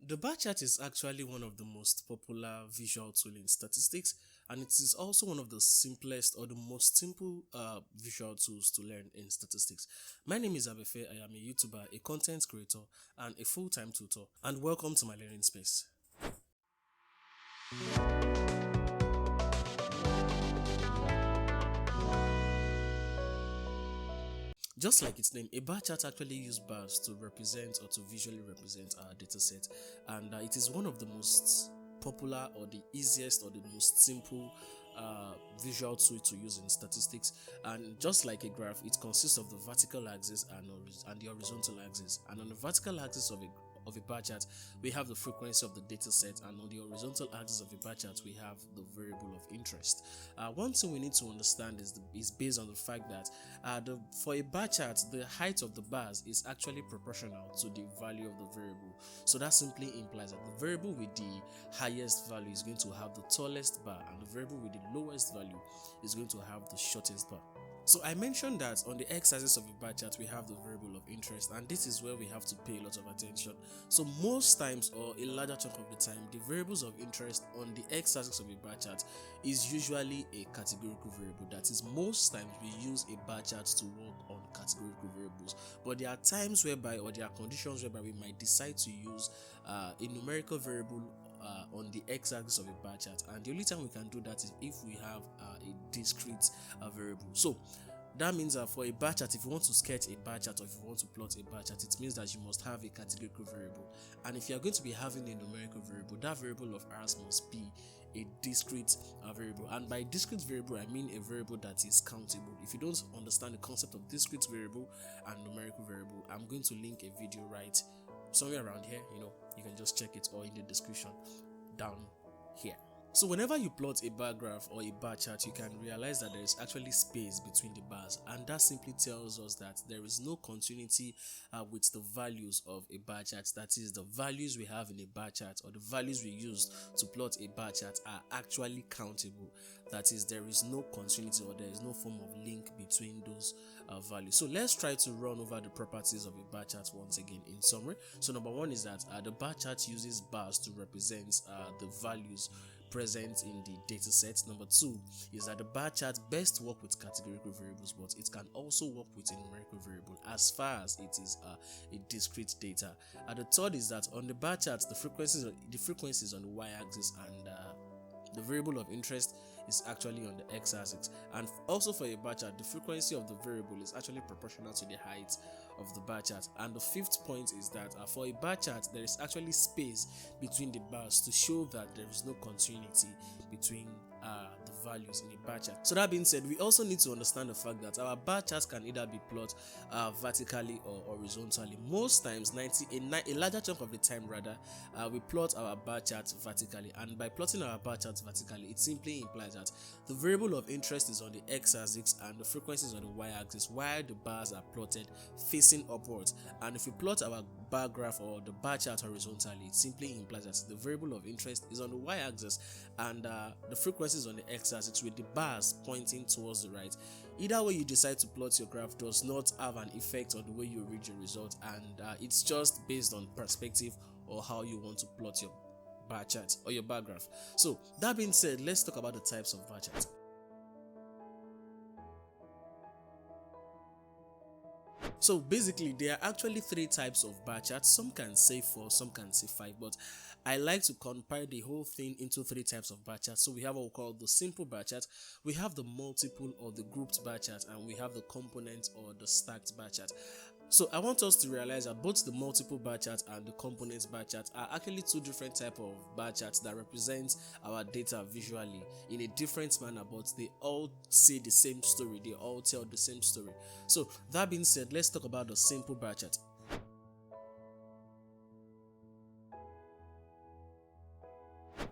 The bar chart is actually one of the most popular visual tool in statistics, and it is also one of the simplest or the most simple visual tools to learn in statistics. My name is Abefe. I am a YouTuber, a content creator, and a full-time tutor. And welcome to my learning space. Just like its name, a bar chart actually uses bars to represent or to visually represent our data set, and it is one of the most popular or the easiest or the most simple visual tool to use in statistics. And just like a graph, it consists of the vertical axis and the horizontal axis. And on the vertical axis of a bar chart, we have the frequency of the data set, and on the horizontal axis of a bar chart, we have the variable of interest. One thing we need to understand is based on the fact that for a bar chart, the height of the bars is actually proportional to the value of the variable. So that simply implies that the variable with the highest value is going to have the tallest bar, and the variable with the lowest value is going to have the shortest bar. So I mentioned that on the x-axis of a bar chart we have the variable of interest, and this is where we have to pay a lot of attention. So most times, or a larger chunk of the time, the variables of interest on the x-axis of a bar chart is usually a categorical variable. That is, most times we use a bar chart to work on categorical variables, but there are times whereby, or there are conditions whereby we might decide to use a numerical variable on the x-axis of a bar chart, and the only time we can do that is if we have a discrete variable. So that means that for a bar chart, if you want to sketch a bar chart or if you want to plot a bar chart, it means that you must have a categorical variable, and if you are going to be having a numerical variable, that variable of ours must be a discrete variable. And by discrete variable, I mean a variable that is countable. If you don't understand the concept of discrete variable and numerical variable, I'm going to link a video right somewhere around here. You can just check it, or in the description down here. So whenever you plot a bar graph or a bar chart, you can realize that there is actually space between the bars, and that simply tells us that there is no continuity with the values of a bar chart. That is, the values we have in a bar chart or the values we use to plot a bar chart are actually countable. That is, there is no continuity or there is no form of link between those values. So let's try to run over the properties of a bar chart once again in summary. So number one is that the bar chart uses bars to represent the values present in the data set. Number two is that the bar chart best work with categorical variables, but it can also work with a numerical variable as far as it is a discrete data. The third is that on the bar chart, the frequencies on the y-axis, and the variable of interest is actually on the x-axis. And also for a bar chart, the frequency of the variable is actually proportional to the height of the bar chart. And the fifth point is that for a bar chart, there is actually space between the bars to show that there is no continuity between the values in a bar chart. So that being said, we also need to understand the fact that our bar charts can either be plotted vertically or horizontally. Most times, a larger chunk of the time rather, we plot our bar charts vertically, and by plotting our bar charts vertically, it simply implies that the variable of interest is on the x-axis and the frequency is on the y-axis, while the bars are plotted facing upwards. And if we plot our bar graph or the bar chart horizontally, it simply implies that the variable of interest is on the y-axis and the frequency is on the x-axis, with the bars pointing towards the right. Either way you decide to plot your graph does not have an effect on the way you read your result, and it's just based on perspective or how you want to plot your bar chart or your bar graph. So that being said, let's talk about the types of bar charts. So basically, there are actually three types of bar charts. Some can say four, some can say five, but I like to compile the whole thing into three types of bar charts. So we have what we call the simple bar chart, we have the multiple or the grouped bar chart, and we have the component or the stacked bar chart. So I want us to realize that both the multiple bar chart and the components bar chart are actually two different types of bar charts that represent our data visually in a different manner, but they all say the same story, they all tell the same story. So that being said, let's talk about the simple bar chart.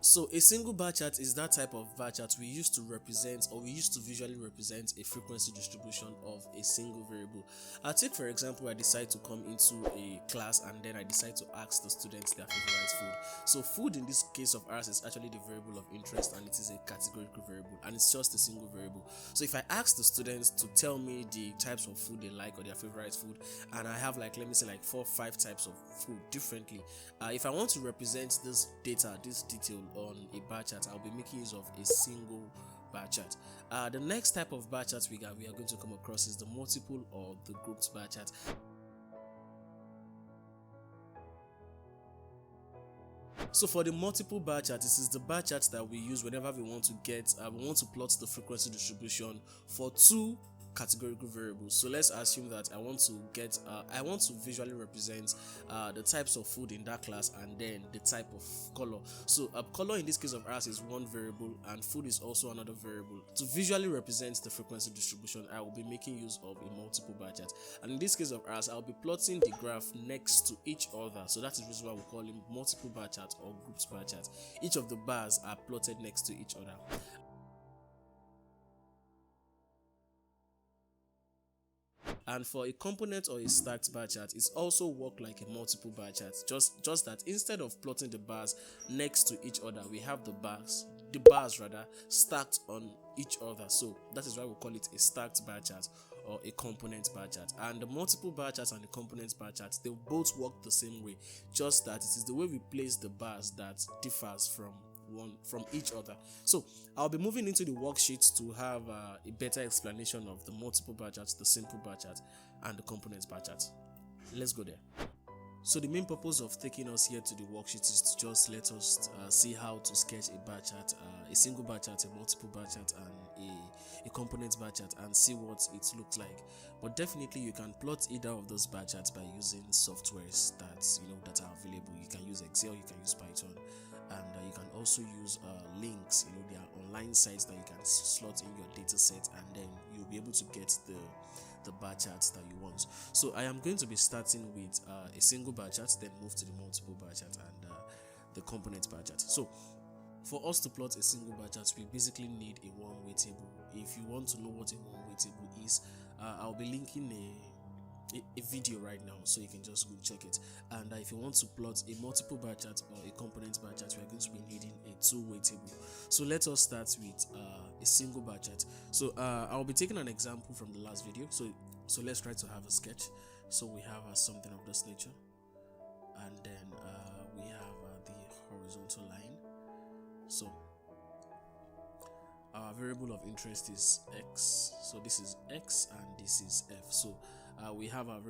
So a single bar chart is that type of bar chart we use to represent, or we use to visually represent, a frequency distribution of a single variable. I'll take for example, I decide to come into a class and then I decide to ask the students their favorite food. So food in this case of ours is actually the variable of interest, and it is a categorical variable, and it's just a single variable. So if I ask the students to tell me the types of food they like or their favorite food, and I have like, let me say like 4 or 5 types of food differently, if I want to represent this data, this detail on a bar chart, I'll be making use of a single bar chart. The next type of bar chart we are going to come across is the multiple or the grouped bar chart. So for the multiple bar chart, this is the bar chart that we use whenever we want to plot the frequency distribution for 2 categorical variables. So let's assume that I want to visually represent the types of food in that class and then the type of color. So color in this case of ours is one variable and food is also another variable. To visually represent the frequency distribution, I will be making use of a multiple bar chart, and in this case of ours, I'll be plotting the graph next to each other. So that is the reason why we call it multiple bar chart or grouped bar chart. Each of the bars are plotted next to each other. And for a component or a stacked bar chart, it's also work like a multiple bar chart, just that instead of plotting the bars next to each other, we have the bars stacked on each other. So that is why we call it a stacked bar chart or a component bar chart. And the multiple bar charts and the component bar charts, they both work the same way, just that it is the way we place the bars that differs from each other. So I'll be moving into the worksheet to have a better explanation of the multiple bar charts, the simple bar chart, and the component bar chart. Let's go there. So the main purpose of taking us here to the worksheet is to just let us see how to sketch a bar chart, a single bar chart, a multiple bar chart, and a component bar chart, and see what it looks like. But definitely you can plot either of those bar charts by using softwares that are available. You can use Excel, you can use Python, and you can also use links. There are online sites that you can slot in your data set, and then you'll be able to get the bar charts that you want. So I am going to be starting with a single bar chart, then move to the multiple bar chart and the component bar chart. So for us to plot a single bar chart, we basically need a one-way table. If you want to know what a one-way table is, I'll be linking a video right now, so you can just go check it. And if you want to plot a multiple bar chart or a component bar chart, we are going to be needing a two-way table. So let us start with a single bar chart. So I'll be taking an example from the last video. So let's try to have a sketch. So we have something of this nature, and then we have the horizontal line. So our variable of interest is x. So this is x and this is f. So we have our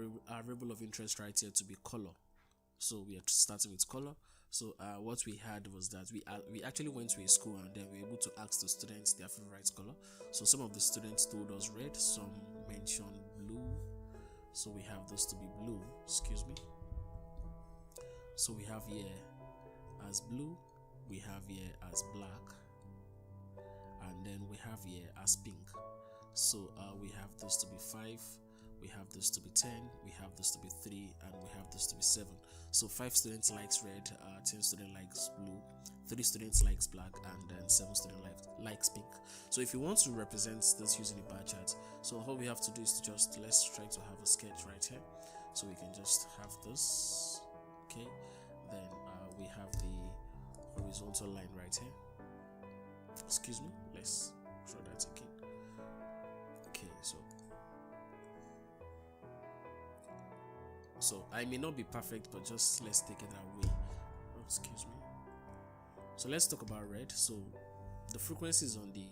variable of interest right here to be color. So we are starting with color. So what we had was that we actually went to a school and then we were able to ask the students their favorite color. So some of the students told us red, some mentioned blue. So we have those to be blue, excuse me. So we have here as blue, we have here as black, and then we have here as pink. So we have those to be 5, we have this to be 10, we have this to be 3, and we have this to be 7. So 5 students likes red, 10 students likes blue, 3 students likes black, and then 7 students likes pink. So if you want to represent this using a bar chart, so all we have to do is to let's try to have a sketch right here. So we can just have this, okay, then we have the horizontal line right here. Excuse me, let's draw that again. Okay, so I may not be perfect, but just let's take it that way. Oh, excuse me. So let's talk about red. So the frequency is on the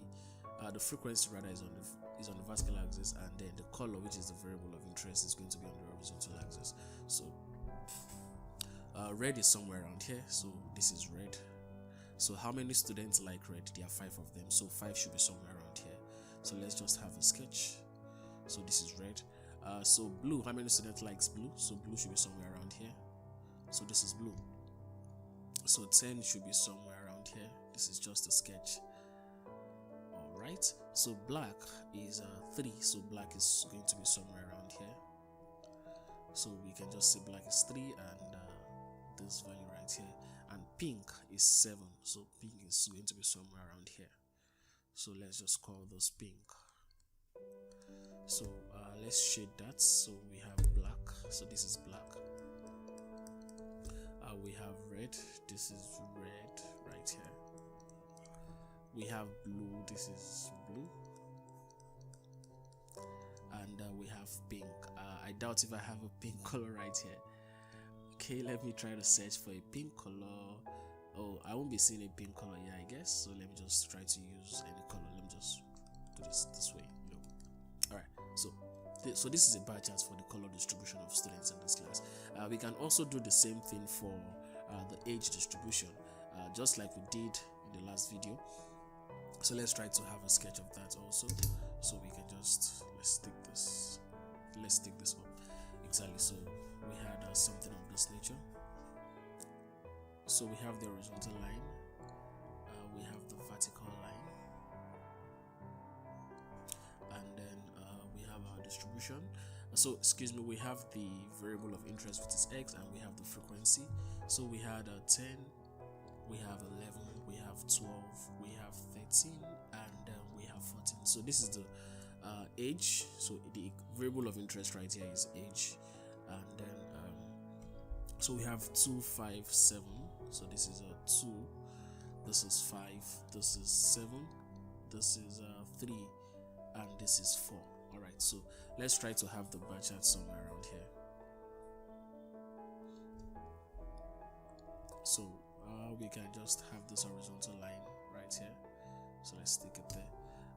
frequency rather is on the vertical axis, and then the color, which is the variable of interest, is going to be on the horizontal axis. So red is somewhere around here. So this is red. So how many students like red? There are 5 of them. So 5 should be somewhere around here. So let's just have a sketch. So this is red. So blue, how many students likes blue? So blue should be somewhere around here. So this is blue. So 10 should be somewhere around here. This is just a sketch. Alright, so black is 3. So black is going to be somewhere around here. So we can just say black is 3 and this value right here. and pink is 7, so pink is going to be somewhere around here. So let's just call this pink. So let's shade that. So we have black, so this is black. We have red, this is red right here. We have blue, this is blue. And we have pink. I doubt if I have a pink color right here. Okay, let me try to search for a pink color. Oh, I won't be seeing a pink color here, I guess. So let me just try to use any color. Let me just do this way. Alright, so this is a bar chart for the color distribution of students in this class. We can also do the same thing for the age distribution, just like we did in the last video. So let's try to have a sketch of that also. So we can just let's take this up. Exactly. So we had something of this nature. So we have the horizontal line, we have the vertical line, and then we have our distribution. So excuse me, we have the variable of interest, which is x, and we have the frequency. So we had 10, we have 11, we have 12, we have 13, and we have 14. So this is the age. So the variable of interest right here is age, and then so we have 2, 5, 7. So this is a 2, this is 5, this is 7, this is 3, and this is 4. Alright, so let's try to have the bar chart somewhere around here. So we can just have this horizontal line right here. So let's stick it there,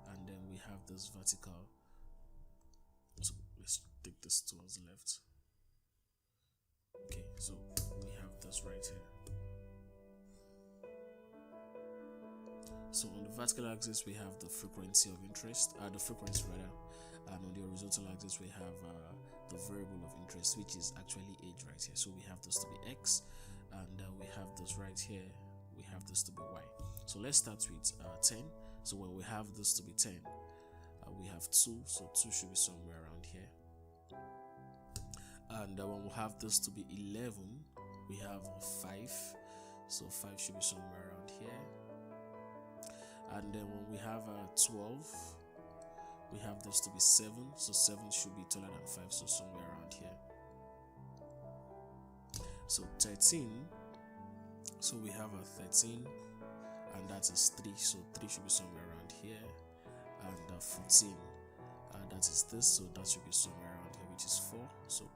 and then we have this vertical. So let's take this towards the left. Okay, so we have this right here. So on the vertical axis we have the frequency of interest, and on the horizontal axis we have the variable of interest, which is actually age right here. So we have this to be x, and we have this right here, we have this to be y. So let's start with 10. So when we have this to be 10, we have 2, so 2 should be somewhere around here. And when we have this to be 11, we have 5, so 5 should be somewhere around here. And then when we have 12, we have this to be 7, so 7 should be taller than 5, so somewhere around here. So 13, so we have a 13, and that is 3, so 3 should be somewhere around here. And 14, that is this, so that should be somewhere around here, which is 4. So,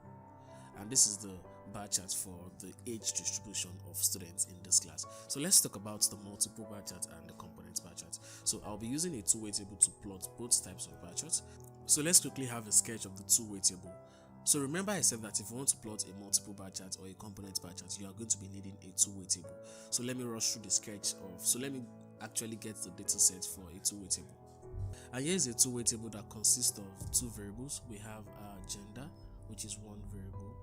and this is the bar chart for the age distribution of students in this class. So let's talk about the multiple bar chart and the component bar chart. So I'll be using a two-way table to plot both types of bar charts. So let's quickly have a sketch of the two-way table. So remember I said that if you want to plot a multiple bar chart or a component bar chart, you are going to be needing a two-way table. So let me rush through the sketch so let me actually get the data set for a two-way table. And here's a two-way table that consists of two variables. We have gender, which is one variable,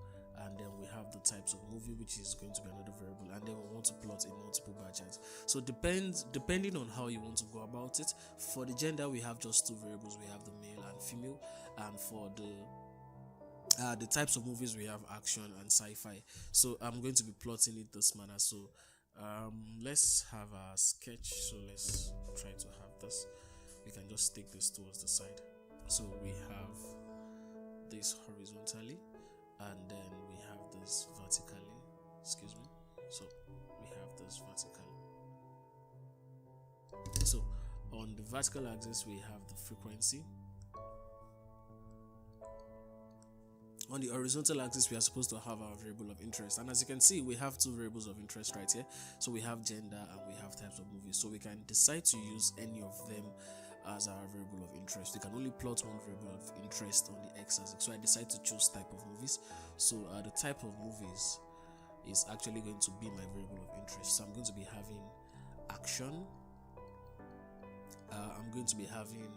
and then we have the types of movie, which is going to be another variable, and then we want to plot a multiple bar chart. So depending on how you want to go about it. For the gender, we have just two variables. We have the male and female, and for the types of movies, we have action and sci-fi. So I'm going to be plotting it this manner. So let's have a sketch. So let's try to have this. We can just take this towards the side. So we have this horizontally, and then we have this vertically. Excuse me. So we have this vertically. So on the vertical axis, we have the frequency. On the horizontal axis, we are supposed to have our variable of interest, and as you can see, we have two variables of interest right here. So we have gender and we have types of movies. So we can decide to use any of them as our variable of interest. We can only plot one variable of interest on the x-axis. So I decide to choose type of movies. So the type of movies is actually going to be my variable of interest. So I'm going to be having action. I'm going to be having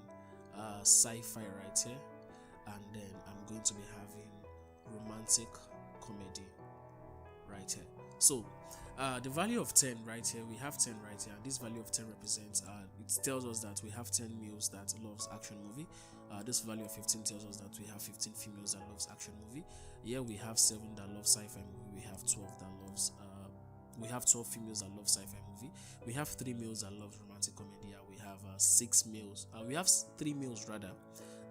sci-fi right here, and then I'm going to be having romantic comedy right here. So the value of 10 right here, we have 10 right here, and this value of 10 represents it tells us that we have 10 males that loves action movie. This value of 15 tells us that we have 15 females that loves action movie. Here we have 7 that love sci-fi movie. We have 12 that loves We have 12 females that love sci-fi movie. We have 3 males that love romantic comedy, and we have 6 males. We have 3 males rather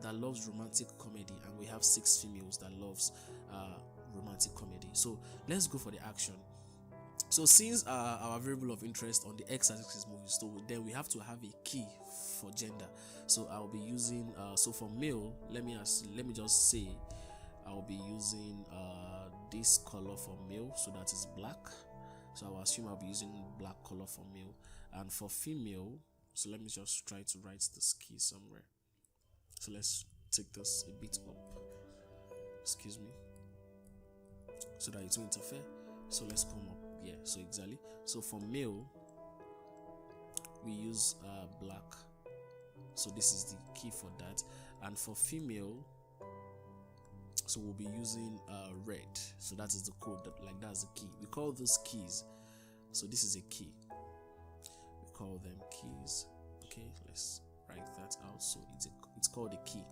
that loves romantic comedy, and we have 6 females that loves romantic comedy. So let's go for the action. So since our variable of interest on the x-axis is movie, so then we have to have a key for gender. So I'll be using so for male, let me just say I'll be using this color for male, so that is black. So I'll assume I'll be using black color for male. And for female, so let me just try to write this key somewhere. So let's take this a bit up, excuse me, so that it won't interfere. So let's come up, yeah, so exactly. So for male, we use black, so this is the key for that. And for female, so we'll be using red, so that is the code, like that's the key. We call those keys, so this is a key, we call them keys. Okay, let's write that out. So it's called a key.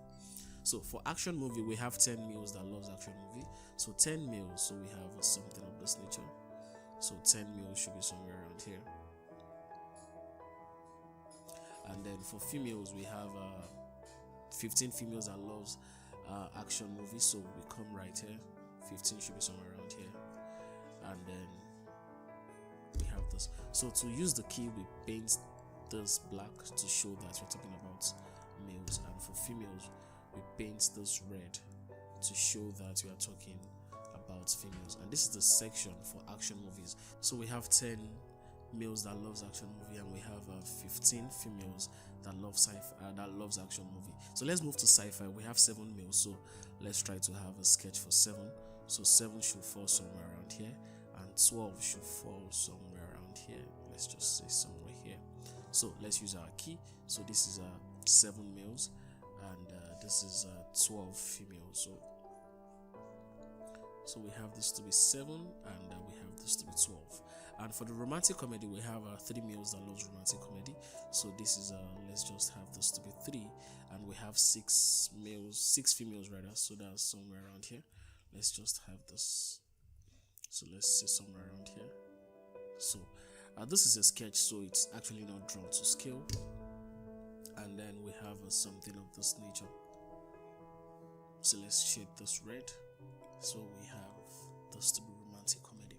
So for action movie, we have 10 males that loves action movie. So 10 males, so we have something of this nature. So 10 males should be somewhere around here. And then for females, we have 15 females that loves action movies. So we come right here. 15 should be somewhere around here. And then we have this. So to use the key, we paint this black to show that we're talking about males, and for females we paint this red to show that we are talking about females. And this is the section for action movies. So we have 10 males that loves action movie, and we have 15 females that love sci-fi, that loves action movie. So let's move to sci-fi. We have 7 males, so let's try to have a sketch for 7. So 7 should fall somewhere around here, and 12 should fall somewhere around here. Let's just say somewhere here. So let's use our key. So this is 7 males, and this is 12 females. So we have this to be 7, and we have this to be 12. And for the romantic comedy, we have 3 males that loves romantic comedy. So this is let's just have this to be 3, and we have 6 females rather. So that's somewhere around here. Let's just have this. So let's say somewhere around here. So this is a sketch, so it's actually not drawn to scale. And then we have something of this nature. So let's shade this red. So we have this to be romantic comedy.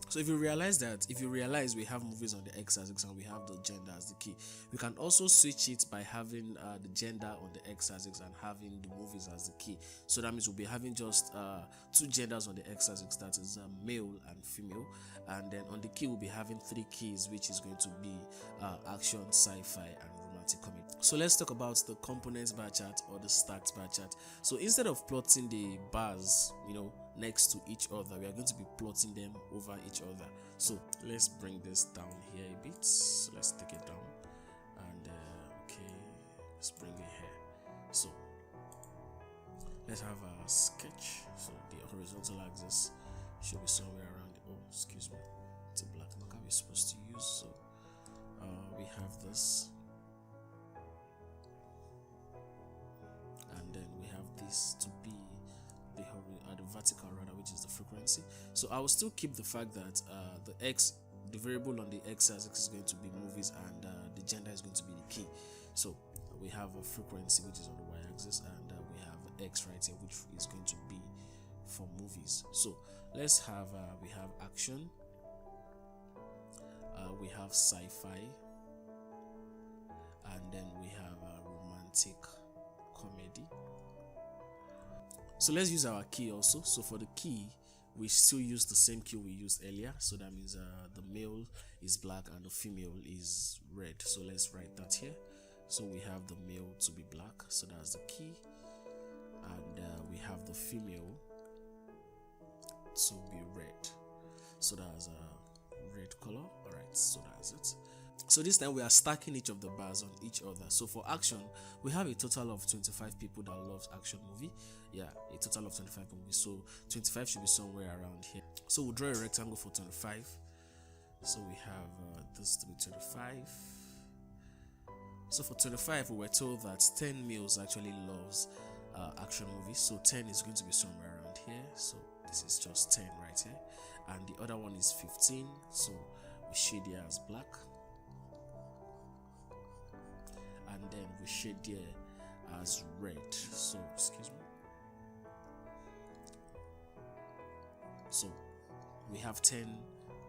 So if you realize we have movies on the x-axis and we have the gender as the key, we can also switch it by having the gender on the x-axis and having the movies as the key. So that means we'll be having just 2 genders on the x-axis, that is male and female, and then on the key we'll be having 3 keys, which is going to be action, sci-fi, and romantic comedy. So let's talk about the components bar chart or the stacked bar chart. So instead of plotting the bars, next to each other, we are going to be plotting them over each other. So let's bring this down here a bit. So let's take it down, and okay, let's bring it here. So let's have a sketch. So the horizontal axis should be somewhere around excuse me, it's a black marker we're supposed to use. So we have this, and then we have this to be the vertical rather, which is the frequency. So I will still keep the fact that the variable on the x-axis is going to be movies, and the gender is going to be the key. So we have a frequency which is on the y-axis, and we have x right here, which is going to be for movies. So let's have we have action, we have sci-fi, and then we have romantic comedy. So let's use our key also. So for the key, we still use the same key we used earlier. So that means the male is black and the female is red. So let's write that here. So we have the male to be black, so that's the key, and we have the female to be red, so that's a red color. All right, so that's it. So this time we are stacking each of the bars on each other. So for action, we have a total of 25 people that loves action movie. Yeah, a total of 25 movies. So 25 should be somewhere around here. So we'll draw a rectangle for 25. So we have this to be 25. So for 25, we were told that 10 males actually loves action movies. So 10 is going to be somewhere around here. So this is just 10 right here. And the the other one is 15, so we shade here as black, and then we shade here as red. So excuse me. So we have 10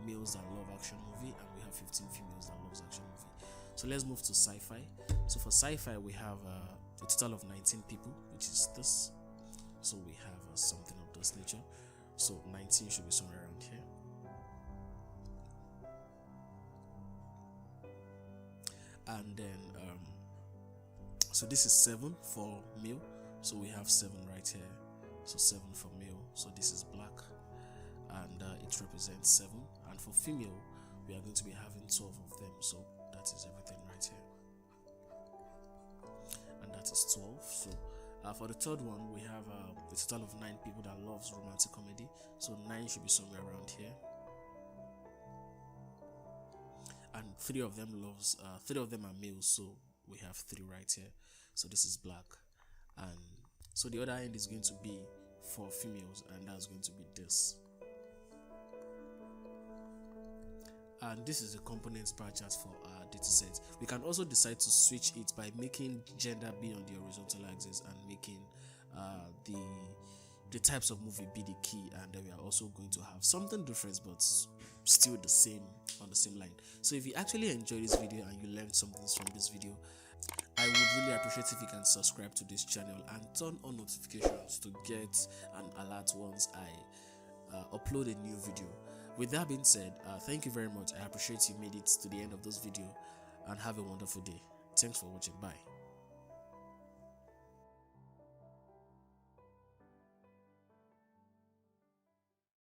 males that love action movie, and we have 15 females that loves action movie. So let's move to sci-fi. So for sci-fi, we have a total of 19 people, which is this. So we have something of this nature. So 19 should be somewhere around here. And then so this is 7 for male, so we have 7 right here. So 7 for male, so this is black, and it represents 7. And for female, we are going to be having 12 of them, so that is everything right here, and that is 12. So for the third one, we have a total of 9 people that loves romantic comedy, so 9 should be somewhere around here. And 3 of them are males, so we have 3 right here. So this is black, and so the other end is going to be for females, and that's going to be this. And this is the components bar chart for our data set. We can also decide to switch it by making gender be on the horizontal axis and making the types of movie be the key, and then we are also going to have something different but still the same on the same line. So if you actually enjoyed this video and you learned something from this video, I would really appreciate if you can subscribe to this channel and turn on notifications to get an alert once I upload a new video. With that being said, thank you very much. I appreciate you made it to the end of this video, and have a wonderful day. Thanks for watching. Bye.